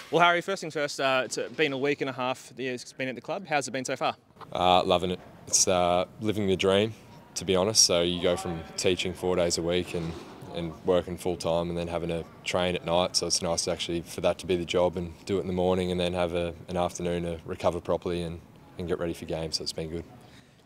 Well, Harry, first things first, it's been a week and a half that you've been at the club. How's it been so far? Loving it. It's living the dream, to be honest. So you go from teaching 4 days a week and working full time and then having to train at night. So it's nice actually for that to be the job and do it in the morning and then have an afternoon to recover properly and get ready for games. So it's been good.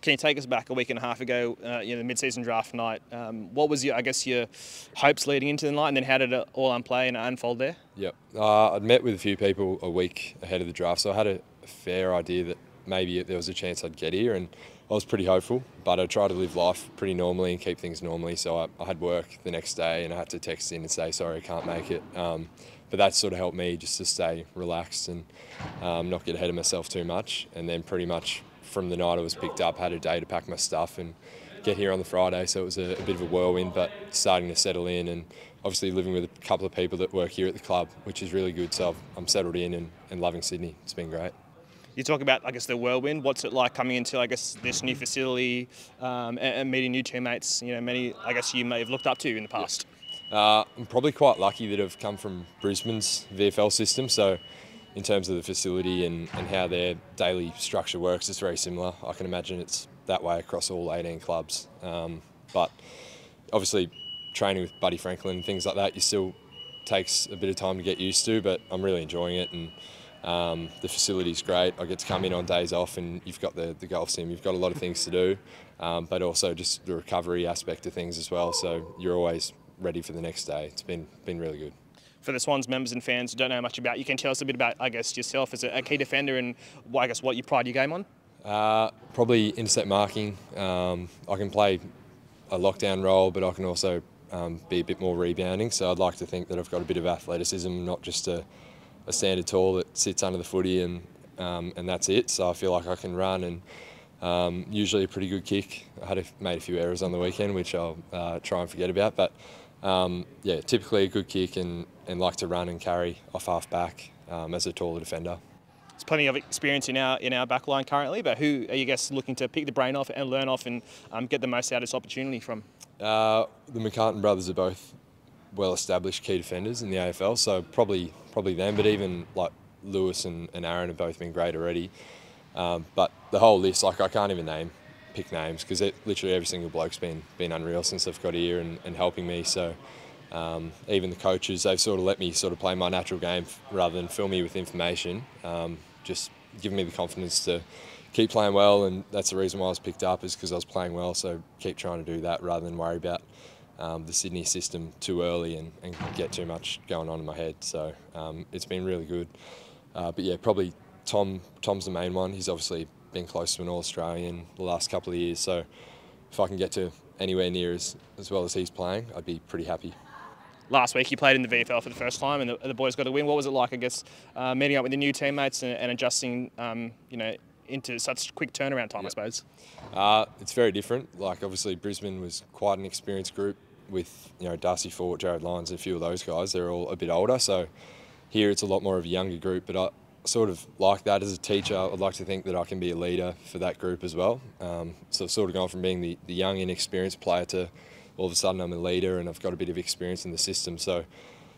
Can you take us back a week and a half ago, the mid-season draft night? What was your hopes leading into the night, and then how did it all unplay and unfold there? Yep. I'd met with a few people a week ahead of the draft, so I had a fair idea that maybe there was a chance I'd get here, and I was pretty hopeful, but I try to live life pretty normally and keep things normally. So I had work the next day and I had to text in and say, sorry, I can't make it. But that sort of helped me just to stay relaxed and not get ahead of myself too much. And then pretty much from the night I was picked up, had a day to pack my stuff and get here on the Friday. So it was a bit of a whirlwind, but starting to settle in and obviously living with a couple of people that work here at the club, which is really good. So I'm settled in and loving Sydney. It's been great. You talk about, the whirlwind. What's it like coming into, this new facility and meeting new teammates? Many, you may have looked up to in the past. I'm probably quite lucky that I've come from Brisbane's VFL system. So in terms of the facility and how their daily structure works, it's very similar. I can imagine it's that way across all 18 clubs. But obviously training with Buddy Franklin and things like that, you still takes a bit of time to get used to, but I'm really enjoying it. And the facility's great. I get to come in on days off and you've got the golf sim, you've got a lot of things to do, but also just the recovery aspect of things as well. So you're always ready for the next day. It's been really good. For the Swans members and fans who don't know much about you, can tell us a bit about, yourself as a key defender and what you pride your game on? Probably intercept marking. I can play a lockdown role, but I can also be a bit more rebounding. So I'd like to think that I've got a bit of athleticism, not just a standard tall that sits under the footy and that's it. So I feel like I can run and usually a pretty good kick. I made a few errors on the weekend, which I'll try and forget about. But yeah, typically a good kick and like to run and carry off half back as a taller defender. There's plenty of experience in our back line currently, but who are you looking to pick the brain off and learn off and get the most out of this opportunity from? The McCartan brothers are both well-established key defenders in the AFL, so probably them, but even like Lewis and Aaron have both been great already. But the whole list, I can't even pick names because literally every single bloke's been unreal since they've got here and helping me. So even the coaches, they've sort of let me sort of play my natural game rather than fill me with information, just giving me the confidence to keep playing well, and that's the reason why I was picked up, is because I was playing well. So keep trying to do that rather than worry about the Sydney system too early and get too much going on in my head. So it's been really good. But yeah, probably Tom's the main one. He's obviously been close to an All-Australian the last couple of years. So if I can get to anywhere near as well as he's playing, I'd be pretty happy. Last week you played in the VFL for the first time and the boys got a win. What was it like, meeting up with the new teammates and adjusting, into such quick turnaround time, Yep. I suppose? It's very different. Obviously Brisbane was quite an experienced group with Darcy Fort, Jared Lyons, and a few of those guys. They're all a bit older. So here it's a lot more of a younger group, but I sort of like that as a teacher. I'd like to think that I can be a leader for that group as well. So I've sort of gone from being the young, inexperienced player to all of a sudden I'm a leader and I've got a bit of experience in the system. So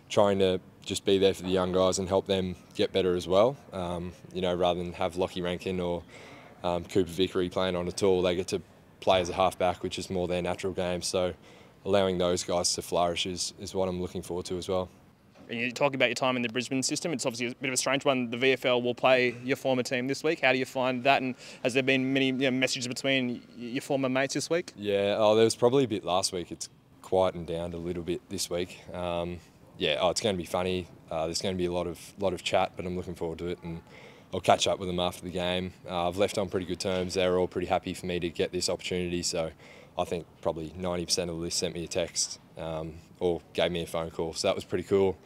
trying to just be there for the young guys and help them get better as well. Rather than have Lockie Rankin or Cooper Vickery playing on a tour, they get to play as a halfback, which is more their natural game. So allowing those guys to flourish is what I'm looking forward to as well. And you talk about your time in the Brisbane system. It's obviously a bit of a strange one. The VFL will play your former team this week. How do you find that? And has there been many messages between your former mates this week? Yeah, there was probably a bit last week. It's quietened down a little bit this week. It's going to be funny. There's going to be a lot of chat, but I'm looking forward to it. And I'll catch up with them after the game. I've left on pretty good terms. They're all pretty happy for me to get this opportunity. So I think probably 90% of the list sent me a text or gave me a phone call. So that was pretty cool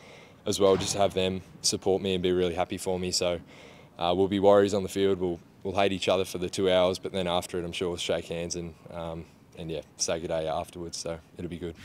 as well, just to have them support me and be really happy for me. So we'll be warriors on the field. We'll hate each other for the 2 hours, but then after it, I'm sure we'll shake hands and say good day afterwards. So it'll be good.